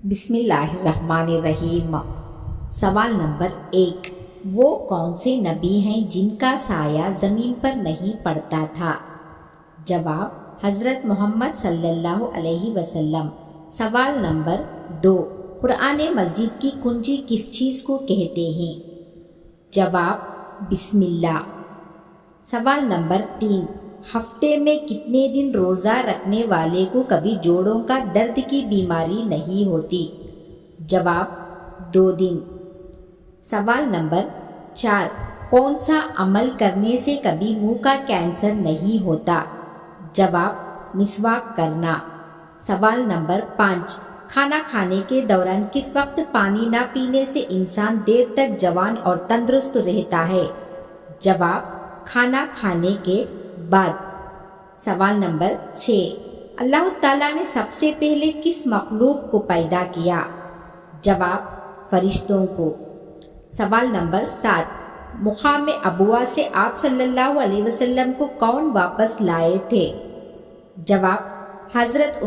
بسم اللہ الرحمن الرحیم۔ سوال نمبر 1، وہ کون سے نبی ہیں جن کا سایہ زمین پر نہیں پڑتا تھا؟ جواب، حضرت محمد صلی اللہ علیہ وسلم۔ سوال نمبر 2، قرآن مجید کی کنجی کس چیز کو کہتے ہیں؟ جواب، بسم اللہ۔ سوال نمبر 3، ہفتے میں کتنے دن روزہ رکھنے والے کو کبھی جوڑوں کا درد کی بیماری نہیں ہوتی؟ جواب، 2 دن۔ سوال نمبر 4، کون سا عمل کرنے سے کبھی منہ کا کینسر نہیں ہوتا؟ جواب، مسواک کرنا۔ سوال نمبر 5، کھانا کھانے کے دوران کس وقت پانی نہ پینے سے انسان دیر تک جوان اور تندرست رہتا ہے؟ جواب، کھانا کھانے کے بعد۔ سوال نمبر 6، اللہ تعالیٰ نے سب سے پہلے کس مخلوق کو پیدا کیا؟ جواب، فرشتوں کو۔ سوال نمبر 7، مقام ابوا سے آپ صلی اللہ علیہ وسلم کو کون واپس لائے تھے؟ جواب، حضرت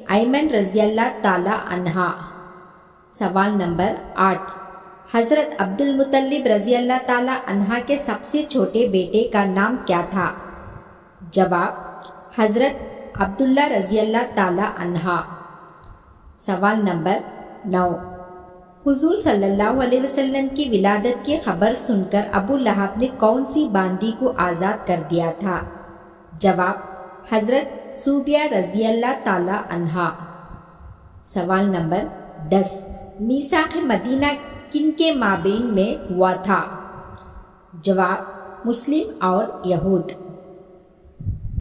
ایمن رضی اللہ تعالی عنہا۔ سوال نمبر 8، حضرت عبد المطلب رضی اللہ تعالی عنہ کے سب سے چھوٹے بیٹے کا نام کیا تھا؟ جواب، حضرت عبداللہ رضی اللہ تعالی عنہ۔ سوال نمبر 9، حضور صلی اللہ علیہ وسلم کی ولادت کی خبر سن کر ابو لہب نے کون سی باندی کو آزاد کر دیا تھا؟ جواب، حضرت صوبیہ رضی اللہ تعالی عنہا۔ سوال نمبر 10، میثاق مدینہ کن کے مابین میں ہوا تھا؟ جواب، مسلم اور یہود۔